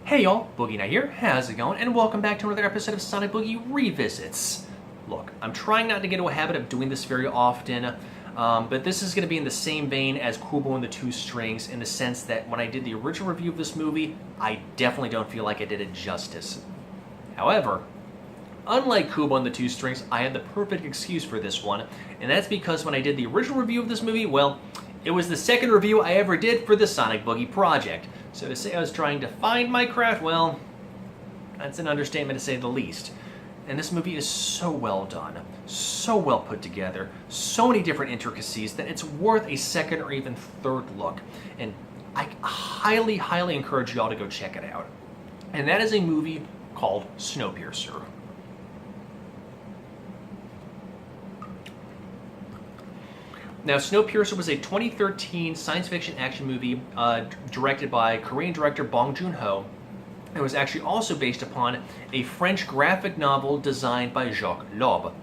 Hey y'all, Boogie Night here, how's it going? And welcome back to another episode of Sonic Boogie Revisits. Look, I'm trying not to get into a habit of doing this very often, but this is going to be in the same vein as Kubo and the Two Strings in the sense that when I did the original review of this movie, I definitely don't feel like I did it justice. However, unlike Kubo and the Two Strings, I had the perfect excuse for this one, and that's because when I did the original review of this movie, well, it was the second review I ever did for the Sonic Boogie project. So to say I was trying to find my craft, well, that's an understatement to say the least. And this movie is so well done, so well put together, so many different intricacies that it's worth a second or even third look. And I highly, highly encourage y'all to go check it out. And that is a movie called Snowpiercer. Now, Snowpiercer was a 2013 science fiction action movie directed by Korean director Joon-Ho. It was actually also based upon a French graphic novel designed by Jacques Loeb.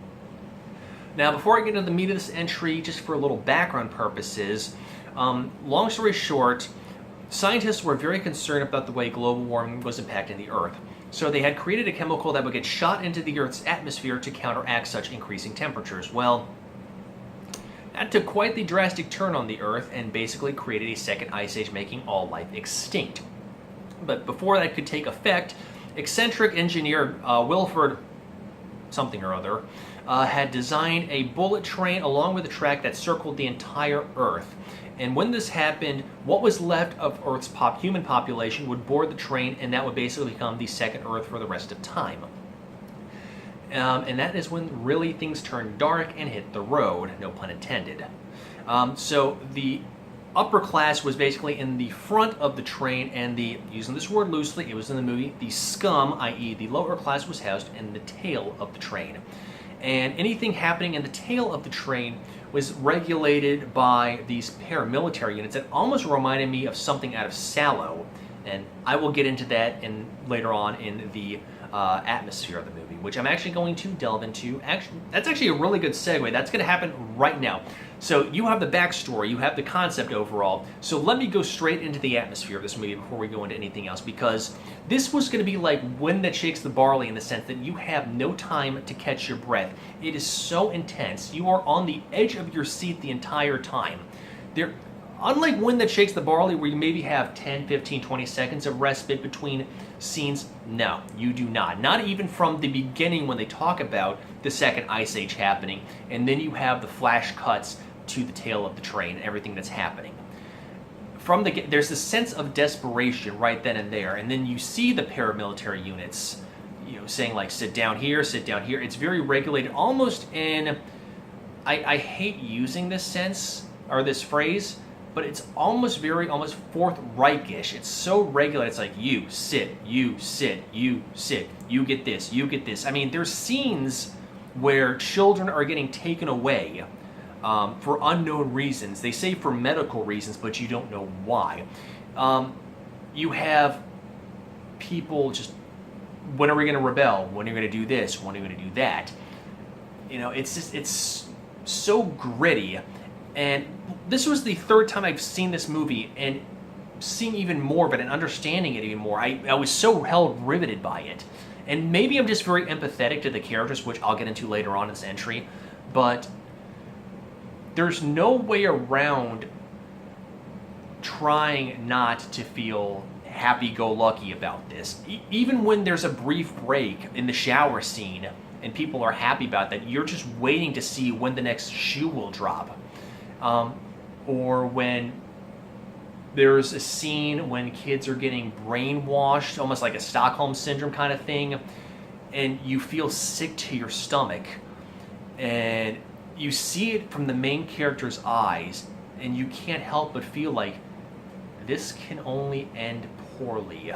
Now, before I get into the meat of this entry, just for a little background purposes, long story short, scientists were very concerned about the way global warming was impacting the Earth. So they had created a chemical that would get shot into the Earth's atmosphere to counteract such increasing temperatures. Well, that took quite the drastic turn on the Earth and basically created a second ice age, making all life extinct. But before that could take effect, eccentric engineer Wilford something or other had designed a bullet train along with a track that circled the entire Earth. And when this happened, what was left of Earth's human population would board the train, and that would basically become the second Earth for the rest of time. And that is when really things turned dark and hit the road, no pun intended. So the upper class was basically in the front of the train, and using this word loosely, it was in the movie, the scum, i.e. the lower class, was housed in the tail of the train. And anything happening in the tail of the train was regulated by these paramilitary units that almost reminded me of something out of Sallow. And I will get into that later on in the atmosphere of the movie, which I'm actually going to delve into. That's actually a really good segue. That's going to happen right now. So you have the backstory, you have the concept overall. So let me go straight into the atmosphere of this movie before we go into anything else, because this was going to be like wind that shakes the barley in the sense that you have no time to catch your breath. It is so intense. You are on the edge of your seat the entire time. Unlike Wind That Shakes the Barley, where you maybe have 10, 15, 20 seconds of respite between scenes, no, you do not. Not even from the beginning when they talk about the second ice age happening, and then you have the flash cuts to the tail of the train and everything that's happening. There's this sense of desperation right then and there, and then you see the paramilitary units, saying like, sit down here, sit down here. It's very regulated, almost in, I hate using this sense, or this phrase, but it's almost Fourth Reich-ish. It's so regulated. It's like, you sit, you sit, you sit, you get this, you get this. I mean, there's scenes where children are getting taken away for unknown reasons. They say for medical reasons, but you don't know why. You have people just, when are we going to rebel? When are we going to do this? When are we going to do that? It's so gritty. And this was the third time I've seen this movie, and seeing even more of it and understanding it even more. I was so held riveted by it. And maybe I'm just very empathetic to the characters, which I'll get into later on in this entry, but there's no way around trying not to feel happy-go-lucky about this. Even when there's a brief break in the shower scene and people are happy about that, you're just waiting to see when the next shoe will drop. Or when there's a scene when kids are getting brainwashed, almost like a Stockholm Syndrome kind of thing, and you feel sick to your stomach, and you see it from the main character's eyes, and you can't help but feel like this can only end poorly.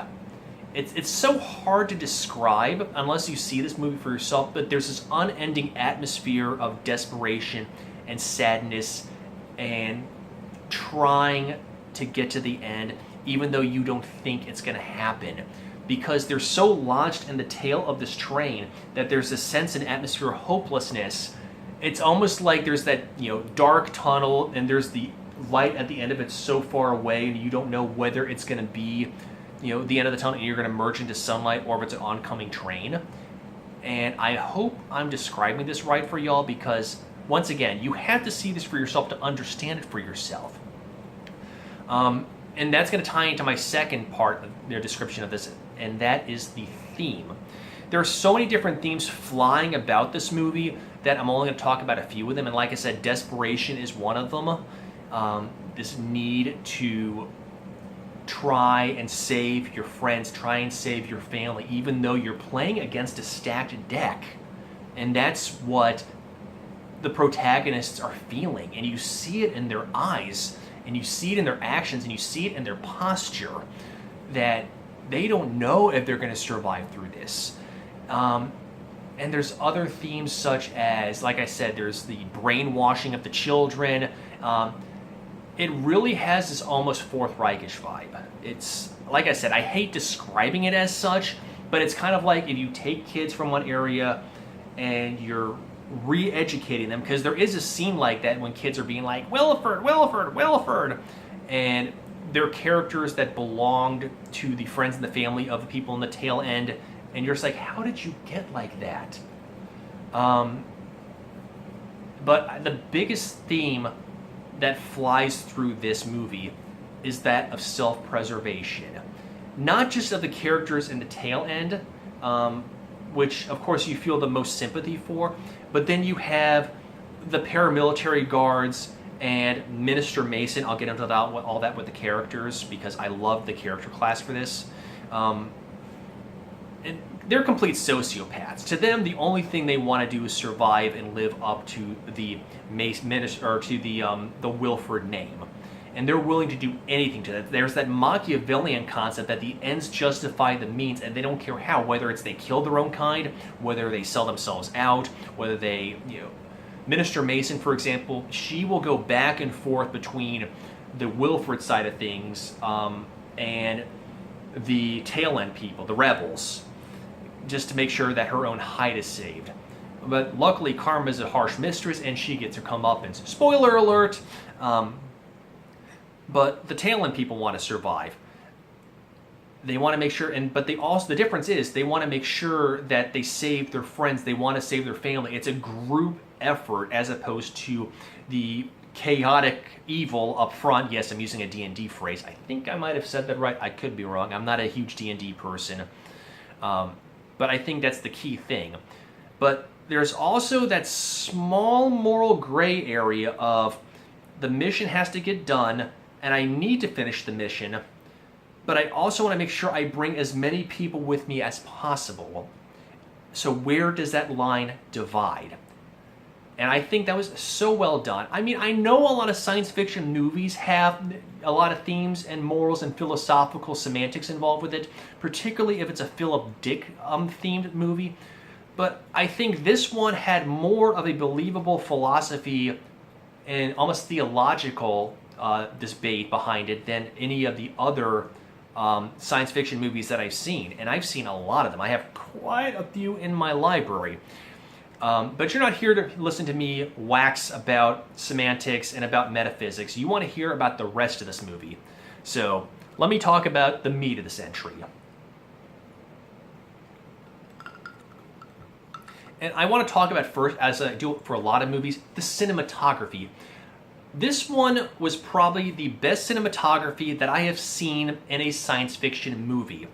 It's so hard to describe unless you see this movie for yourself, but there's this unending atmosphere of desperation and sadness and trying to get to the end, even though you don't think it's going to happen. Because they're so launched in the tail of this train that there's a sense and atmosphere of hopelessness. It's almost like there's that, dark tunnel, and there's the light at the end of it so far away, and you don't know whether it's going to be, the end of the tunnel and you're going to merge into sunlight, or if it's an oncoming train. And I hope I'm describing this right for y'all, because once again, you have to see this for yourself to understand it for yourself. And that's going to tie into my second part of their description of this, and that is the theme. There are so many different themes flying about this movie that I'm only going to talk about a few of them. And like I said, desperation is one of them. This need to try and save your friends, try and save your family, even though you're playing against a stacked deck. And that's what the protagonists are feeling. And you see it in their eyes, and you see it in their actions, and you see it in their posture, that they don't know if they're going to survive through this. And there's other themes such as, like I said, there's the brainwashing of the children. It really has this almost Fourth Reichish vibe. It's, like I said, I hate describing it as such, but it's kind of like if you take kids from one area and you're re-educating them, because there is a scene like that when kids are being like, Williford, Williford, Williford, and they're characters that belonged to the friends and the family of the people in the tail end, and you're just like, how did you get like that? But the biggest theme that flies through this movie is that of self-preservation. Not just of the characters in the tail end, which of course you feel the most sympathy for, but then you have the paramilitary guards and Minister Mason. I'll get into all that with the characters, because I love the character class for this. And they're complete sociopaths. To them, the only thing they want to do is survive and live up to the the Wilford name, and they're willing to do anything to that. There's that Machiavellian concept that the ends justify the means, and they don't care how. Whether it's they kill their own kind, whether they sell themselves out, whether they, Minister Mason, for example, she will go back and forth between the Wilford side of things and the tail end people, the rebels, just to make sure that her own hide is saved. But luckily, Karma is a harsh mistress, and she gets her comeuppance. Spoiler alert! But the tail end people want to survive. They want to make sure, but they also, the difference is, they want to make sure that they save their friends. They want to save their family. It's a group effort as opposed to the chaotic evil up front. Yes, I'm using a D&D phrase. I think I might have said that right. I could be wrong. I'm not a huge D&D person. But I think that's the key thing. But there's also that small moral gray area of the mission has to get done, and I need to finish the mission, but I also want to make sure I bring as many people with me as possible. So where does that line divide? And I think that was so well done. I mean, I know a lot of science fiction movies have a lot of themes and morals and philosophical semantics involved with it, particularly if it's a Philip Dick themed movie. But I think this one had more of a believable philosophy and almost theological debate behind it than any of the other science fiction movies that I've seen. And I've seen a lot of them. I have quite a few in my library. But you're not here to listen to me wax about semantics and about metaphysics. You want to hear about the rest of this movie. So let me talk about the meat of this entry. And I want to talk about first, as I do for a lot of movies, the cinematography. This one was probably the best cinematography that I have seen in a science fiction movie.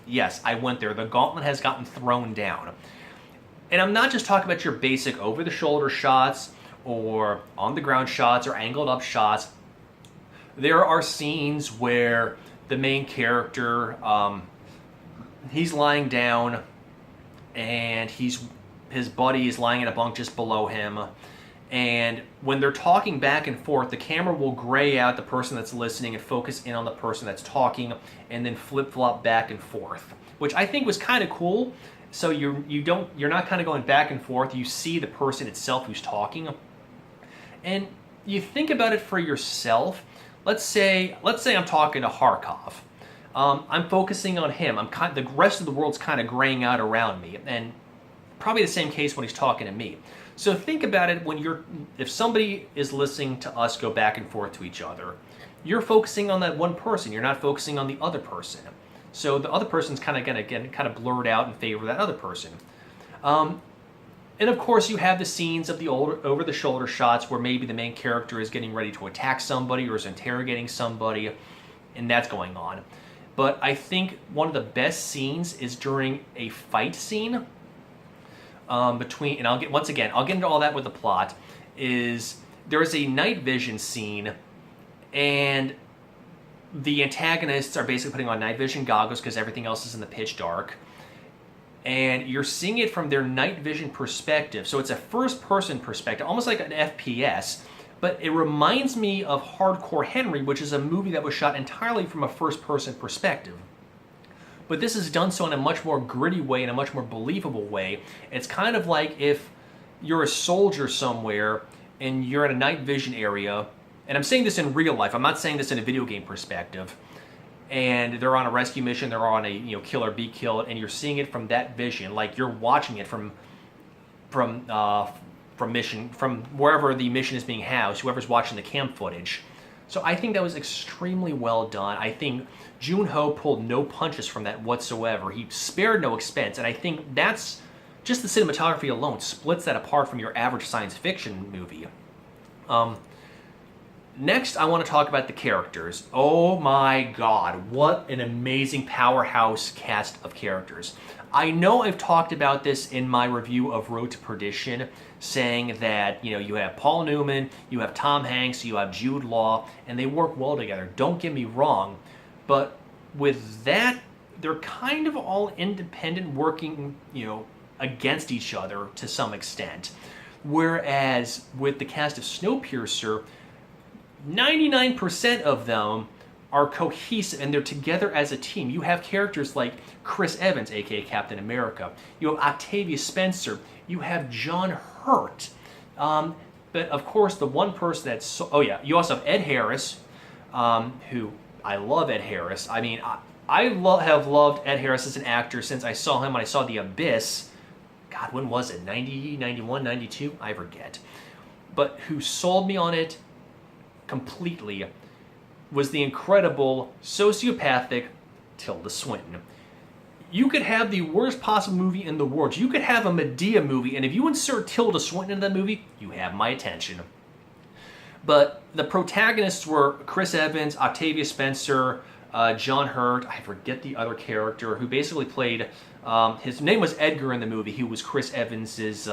Yes, I went there. The gauntlet has gotten thrown down. And I'm not just talking about your basic over-the-shoulder shots or on-the-ground shots or angled-up shots. There are scenes where the main character, he's lying down and his buddy is lying in a bunk just below him. And when they're talking back and forth, the camera will gray out the person that's listening and focus in on the person that's talking, and then flip-flop back and forth, which I think was kind of cool. So you're not kind of going back and forth. You see the person itself who's talking, and you think about it for yourself. Let's say I'm talking to Harkov. I'm focusing on him. The rest of the world's kind of graying out around me, and probably the same case when he's talking to me. So think about it if somebody is listening to us go back and forth to each other, you're focusing on that one person. You're not focusing on the other person. So the other person's kind of gonna get kind of blurred out in favor of that other person. And of course, you have the scenes of the over-the-shoulder shots where maybe the main character is getting ready to attack somebody or is interrogating somebody, and that's going on. But I think one of the best scenes is during a fight scene between, and I'll get into all that with the plot, is there's a night vision scene, and the antagonists are basically putting on night vision goggles because everything else is in the pitch dark. And you're seeing it from their night vision perspective. So it's a first-person perspective, almost like an FPS, but it reminds me of Hardcore Henry, which is a movie that was shot entirely from a first-person perspective. But this is done so in a much more gritty way, in a much more believable way. It's kind of like if you're a soldier somewhere and you're in a night vision area, and I'm saying this in real life, I'm not saying this in a video game perspective, and they're on a rescue mission, they're on a kill or be killed, and you're seeing it from that vision, like you're watching it from wherever the mission is being housed, whoever's watching the cam footage. So I think that was extremely well done. I think Joon-Ho pulled no punches from that whatsoever. He spared no expense, and I think that's just the cinematography alone splits that apart from your average science fiction movie. Next, I want to talk about the characters. Oh my god, what an amazing powerhouse cast of characters. I know I've talked about this in my review of Road to Perdition, saying that, you have Paul Newman, you have Tom Hanks, you have Jude Law, and they work well together. Don't get me wrong, but with that, they're kind of all independent, working, against each other to some extent. Whereas with the cast of Snowpiercer, 99% of them are cohesive and they're together as a team. You have characters like Chris Evans, aka Captain America. You have Octavia Spencer. You have John Hurt. But of course, the one person that's you also have Ed Harris, who I love Ed Harris. I mean, I have loved Ed Harris as an actor since I saw him when I saw The Abyss. God, when was it? 90, 91, 92? I forget. But who sold me on it completely was the incredible sociopathic Tilda Swinton. You could have the worst possible movie in the world. You could have a Medea movie, and if you insert Tilda Swinton into that movie, you have my attention. But the protagonists were Chris Evans, Octavia Spencer, John Hurt, I forget the other character, who basically played, his name was Edgar in the movie, who was Chris Evans's,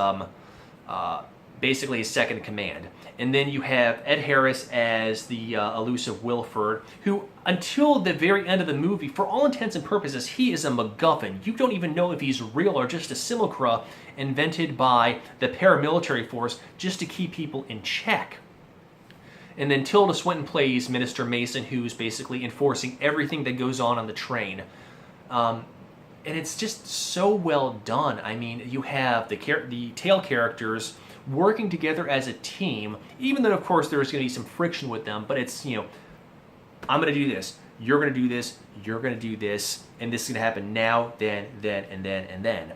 basically his second in command. And then you have Ed Harris as the elusive Wilford, who, until the very end of the movie, for all intents and purposes, he is a MacGuffin. You don't even know if he's real or just a simulacra invented by the paramilitary force just to keep people in check. And then Tilda Swinton plays Minister Mason, who's basically enforcing everything that goes on the train. And it's just so well done. I mean, you have the tail characters working together as a team, even though, of course, there's going to be some friction with them, but it's, I'm going to do this, you're going to do this, you're going to do this, and this is going to happen now, then, and then.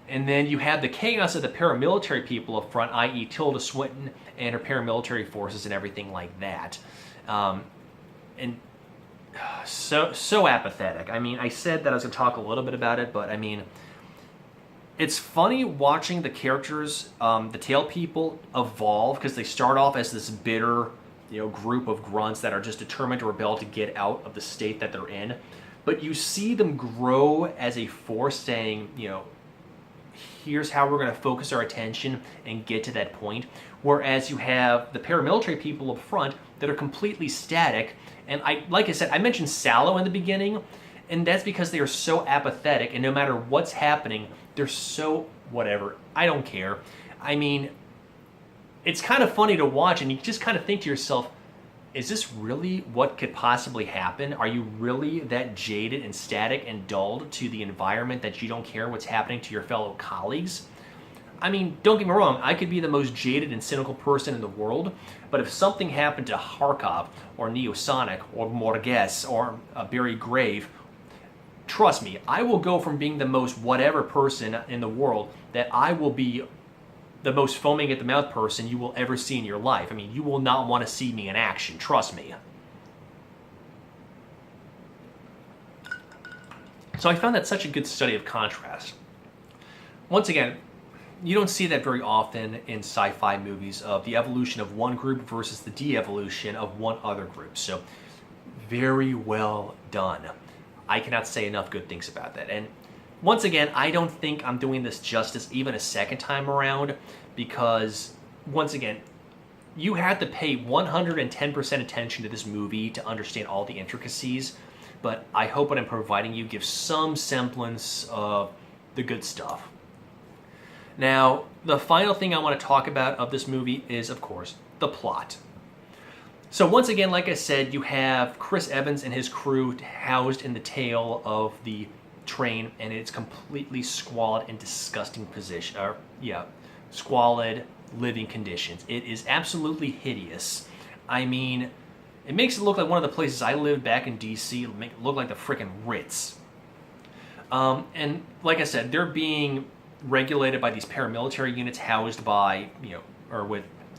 And then you have the chaos of the paramilitary people up front, i.e. Tilda Swinton and her paramilitary forces and everything like that. And so apathetic. I mean, I said that I was going to talk a little bit about it, but I mean, it's funny watching the characters, the tail people, evolve, because they start off as this bitter, group of grunts that are just determined to rebel to get out of the state that they're in. But you see them grow as a force, saying, here's how we're going to focus our attention and get to that point. Whereas you have the paramilitary people up front that are completely static. And like I said, I mentioned sallow in the beginning, and that's because they are so apathetic, and no matter what's happening, they're so whatever. I don't care. I mean, it's kind of funny to watch, and you just kind of think to yourself, is this really what could possibly happen? Are you really that jaded and static and dulled to the environment that you don't care what's happening to your fellow colleagues? I mean, don't get me wrong, I could be the most jaded and cynical person in the world, but if something happened to Kharkov, or Neosonic, or Morges, or Barry Grave, trust me, I will go from being the most whatever person in the world that I will be the most foaming at the mouth person you will ever see in your life. I mean, you will not want to see me in action, trust me. So I found that such a good study of contrast. Once again, you don't see that very often in sci-fi movies of the evolution of one group versus the de-evolution of one other group. So very well done. I cannot say enough good things about that. And once again, I don't think I'm doing this justice even a second time around, because once again, you had to pay 110% attention to this movie to understand all the intricacies, but I hope what I'm providing you gives some semblance of the good stuff. Now, the final thing I want to talk about of this movie is, of course, the plot. So once again, like I said, you have Chris Evans and his crew housed in the tail of the train, and it's completely squalid and disgusting position. Squalid living conditions. It is absolutely hideous. I mean, it makes it look like one of the places I lived back in DC. It'll make it look like the frickin' Ritz. And like I said, they're being regulated by these paramilitary units housed by,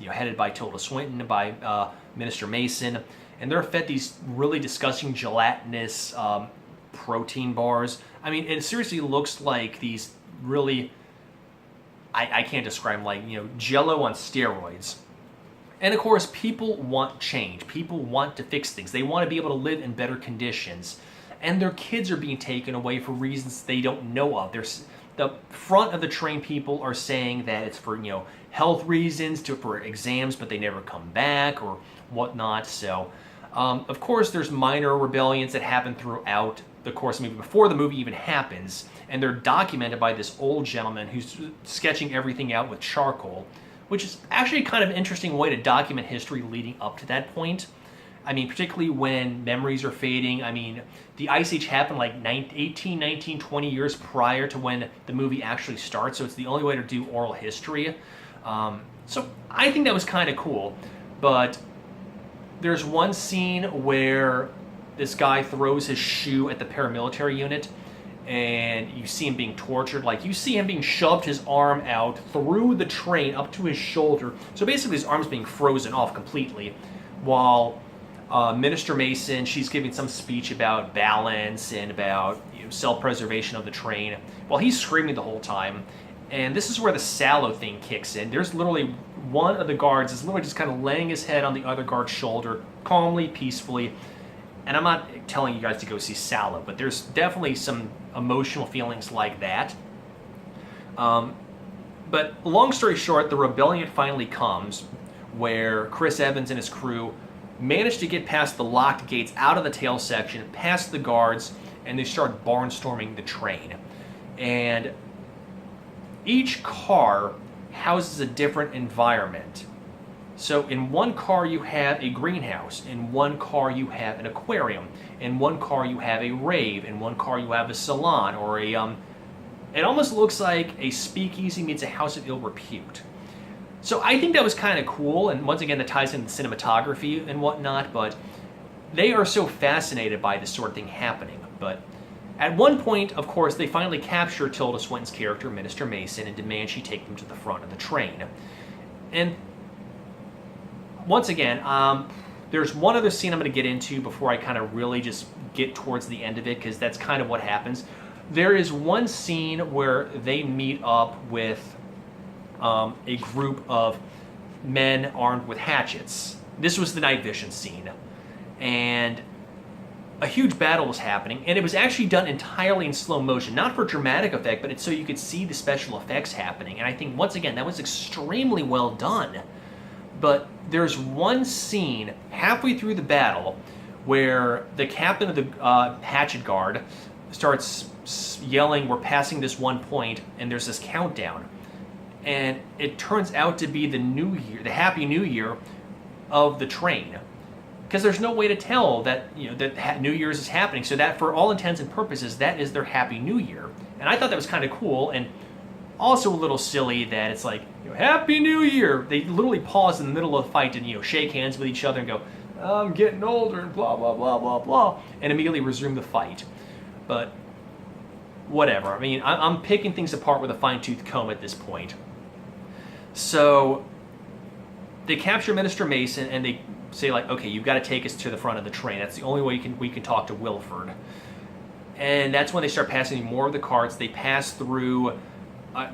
headed by Tilda Swinton, by Minister Mason, and they're fed these really disgusting gelatinous protein bars. I mean, it seriously looks like these really, I can't describe them, like, Jell-O on steroids. And of course, people want change. People want to fix things. They want to be able to live in better conditions. And their kids are being taken away for reasons they don't know of. The front of the train people are saying that it's for, health reasons, for exams, but they never come back or whatnot. So, of course, there's minor rebellions that happen throughout the course of the movie, before the movie even happens, and they're documented by this old gentleman who's sketching everything out with charcoal, which is actually kind of an interesting way to document history leading up to that point. I mean, particularly when memories are fading. I mean, the Ice Age happened like 18, 19, 20 years prior to when the movie actually starts, so it's the only way to do oral history. So I think that was kind of cool. But there's one scene where this guy throws his shoe at the paramilitary unit, and you see him being tortured. Like, you see him being shoved his arm out through the train up to his shoulder. So basically his arm's being frozen off completely, while Minister Mason, she's giving some speech about balance and about self-preservation of the train, while he's screaming the whole time. And this is where the sallow thing kicks in. There's literally one of the guards is literally just kind of laying his head on the other guard's shoulder, calmly, peacefully. And I'm not telling you guys to go see Sallow, but there's definitely some emotional feelings like that. But long story short, the rebellion finally comes, where Chris Evans and his crew manage to get past the locked gates, out of the tail section, past the guards, and they start barnstorming the train. And each car houses a different environment. So in one car you have a greenhouse, in one car you have an aquarium, in one car you have a rave, in one car you have a salon, or it almost looks like a speakeasy meets a house of ill repute. So I think that was kind of cool, and once again that ties into cinematography and whatnot, but they are so fascinated by this sort of thing happening. But at one point, of course, they finally capture Tilda Swinton's character, Minister Mason, and demand she take them to the front of the train. And once again, there's one other scene I'm going to get into before I kind of really just get towards the end of it, because that's kind of what happens. There is one scene where they meet up with a group of men armed with hatchets. This was the night vision scene. And a huge battle was happening, and it was actually done entirely in slow motion, not for dramatic effect, but it's so you could see the special effects happening. And I think, once again, that was extremely well done. But there's one scene halfway through the battle where the captain of the hatchet guard starts yelling, "We're passing this one point," and there's this countdown. And it turns out to be the New Year, the Happy New Year of the train. Because there's no way to tell that that New Year's is happening. So that, for all intents and purposes, that is their Happy New Year. And I thought that was kind of cool, and also a little silly that it's like, Happy New Year! They literally pause in the middle of the fight and shake hands with each other and go, I'm getting older and blah, blah, blah, blah, blah, and immediately resume the fight. But whatever. I mean, I'm picking things apart with a fine-tooth comb at this point. So they capture Minister Mason, and they say, like, okay, you've got to take us to the front of the train. That's the only way we can talk to Wilford. And that's when they start passing more of the carts. They pass through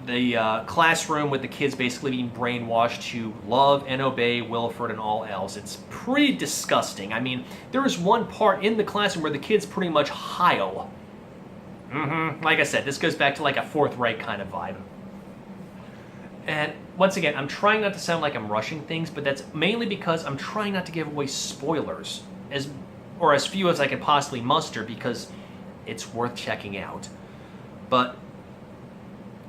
the classroom with the kids basically being brainwashed to love and obey Wilford and all else. It's pretty disgusting. I mean, there is one part in the classroom where the kids pretty much howl. Like I said, this goes back to like a Fourth Reich kind of vibe. And once again, I'm trying not to sound like I'm rushing things, but that's mainly because I'm trying not to give away spoilers, as few as I can possibly muster, because it's worth checking out.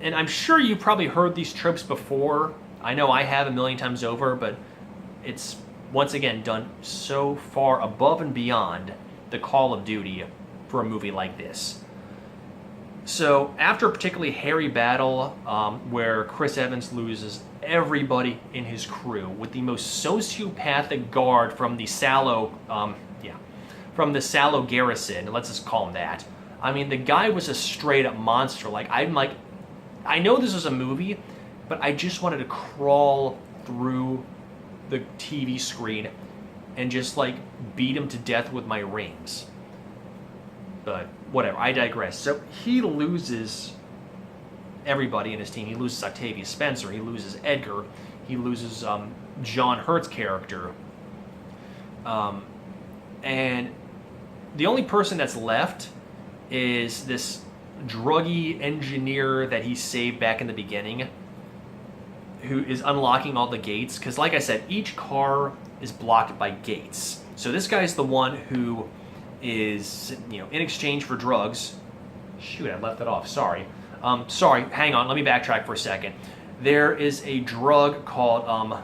And I'm sure you probably heard these tropes before. I know I have a million times over, but it's, once again, done so far above and beyond the Call of Duty for a movie like this. So, after a particularly hairy battle where Chris Evans loses everybody in his crew with the most sociopathic guard from the Sallow, garrison, let's just call him that. I mean, the guy was a straight-up monster. I know this is a movie, but I just wanted to crawl through the TV screen and just, beat him to death with my rings. But whatever, I digress. So he loses everybody in his team. He loses Octavia Spencer. He loses Edgar. He loses John Hurt's character. And the only person that's left is this druggy engineer that he saved back in the beginning, who is unlocking all the gates. Because like I said, each car is blocked by gates. So this guy's the one who is, in exchange for drugs. Shoot, I left it off. Sorry. Hang on. Let me backtrack for a second. There is a drug called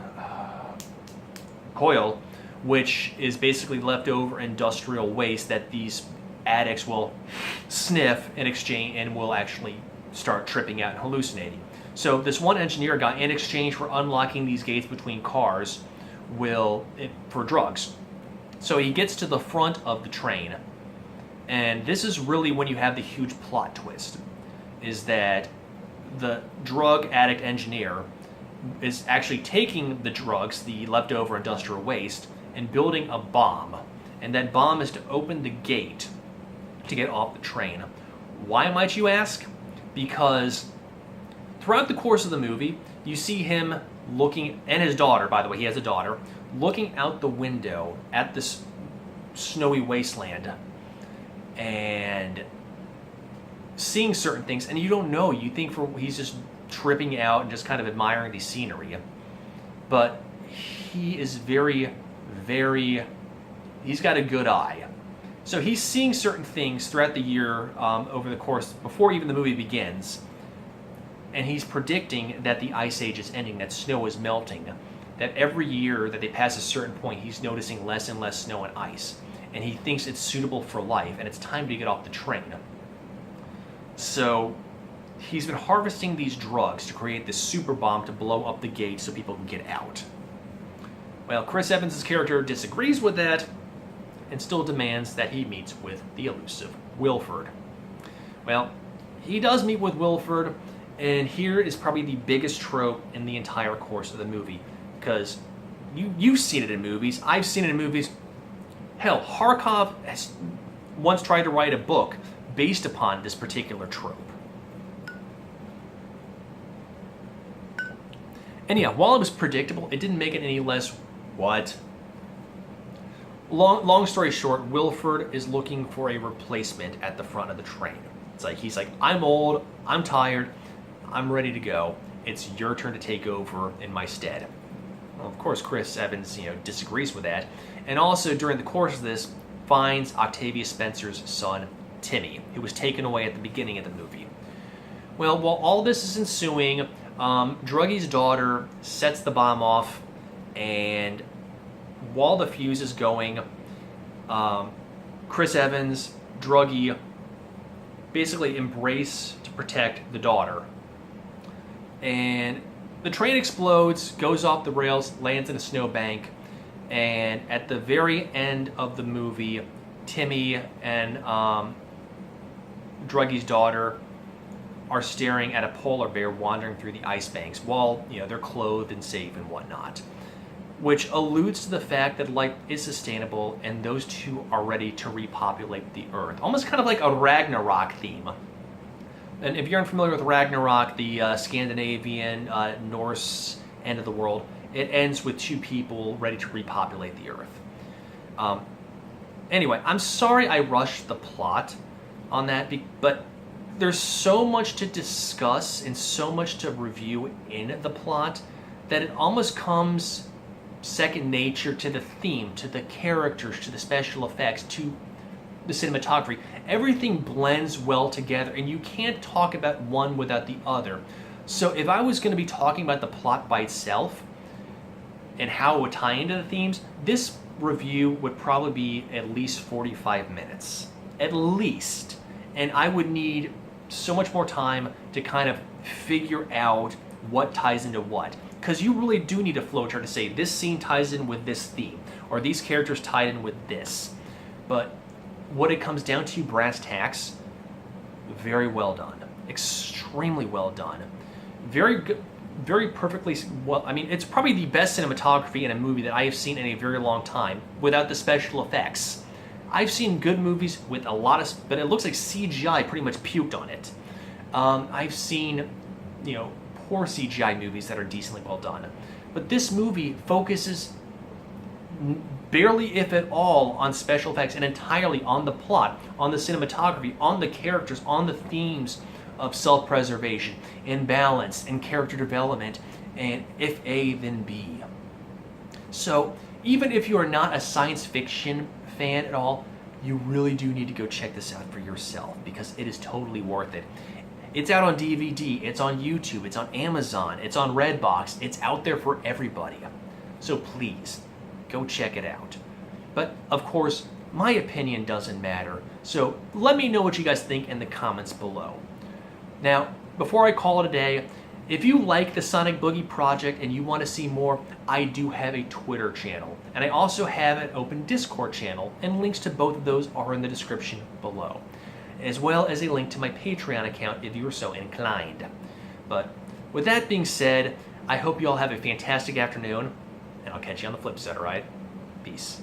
coil, which is basically leftover industrial waste that these addicts will sniff in exchange and will actually start tripping out and hallucinating. So this one engineer guy, in exchange for unlocking these gates between cars, for drugs. So he gets to the front of the train, and this is really when you have the huge plot twist, is that the drug addict engineer is actually taking the drugs, the leftover industrial waste, and building a bomb. And that bomb is to open the gate to get off the train. Why, might you ask? Because throughout the course of the movie, you see him looking, and his daughter, by the way, he has a daughter, looking out the window at this snowy wasteland and seeing certain things, and you don't know. You think he's just tripping out and just kind of admiring the scenery. But he is very, very, he's got a good eye. So he's seeing certain things throughout the year over the course, before even the movie begins, and he's predicting that the Ice Age is ending, that snow is melting, that every year that they pass a certain point, he's noticing less and less snow and ice, and he thinks it's suitable for life, and it's time to get off the train. So he's been harvesting these drugs to create this super bomb to blow up the gate so people can get out. Well, Chris Evans' character disagrees with that and still demands that he meets with the elusive Wilford. Well, he does meet with Wilford, and here is probably the biggest trope in the entire course of the movie, because you've seen it in movies, I've seen it in movies. Hell, Harkov has once tried to write a book based upon this particular trope. And yeah, while it was predictable, it didn't make it any less what? Long story short, Wilford is looking for a replacement at the front of the train. He's like, I'm old, I'm tired, I'm ready to go. It's your turn to take over in my stead. Well, of course, Chris Evans, disagrees with that, and also during the course of this finds Octavia Spencer's son, Timmy, who was taken away at the beginning of the movie. Well, while all this is ensuing, Druggy's daughter sets the bomb off, and while the fuse is going, Chris Evans, Druggy, basically embrace to protect the daughter. And the train explodes, goes off the rails, lands in a snowbank, and at the very end of the movie, Timmy and Druggy's daughter are staring at a polar bear wandering through the ice banks while they're clothed and safe and whatnot. which alludes to the fact that life is sustainable and those two are ready to repopulate the Earth. Almost kind of like a Ragnarok theme. And if you're unfamiliar with Ragnarok, the Scandinavian, Norse end of the world, it ends with two people ready to repopulate the Earth. Anyway, I'm sorry I rushed the plot on that, but there's so much to discuss and so much to review in the plot that it almost comes second nature to the theme, to the characters, to the special effects, to the cinematography. Everything blends well together, and you can't talk about one without the other. So if I was going to be talking about the plot by itself and how it would tie into the themes, this review would probably be at least 45 minutes. At least. And I would need so much more time to kind of figure out what ties into what. Because you really do need a flowchart to say this scene ties in with this theme, or these characters tied in with this. But what it comes down to, brass tacks, very well done. Extremely well done. Very good. Very perfectly well. I mean, it's probably the best cinematography in a movie that I have seen in a very long time without the special effects. I've seen good movies with a lot of, but it looks like CGI pretty much puked on it. I've seen, poor CGI movies that are decently well done. But this movie focuses barely, if at all, on special effects and entirely on the plot, on the cinematography, on the characters, on the themes of self-preservation, and balance, and character development, and if A, then B. So, even if you are not a science fiction fan at all, you really do need to go check this out for yourself, because it is totally worth it. It's out on DVD, it's on YouTube, it's on Amazon, it's on Redbox, it's out there for everybody. So please, go check it out. But, of course, my opinion doesn't matter, so let me know what you guys think in the comments below. Now, before I call it a day, if you like the Sonic Boogie project and you want to see more, I do have a Twitter channel. And I also have an open Discord channel, and links to both of those are in the description below. As well as a link to my Patreon account if you are so inclined. But with that being said, I hope you all have a fantastic afternoon, and I'll catch you on the flip side, alright? Peace.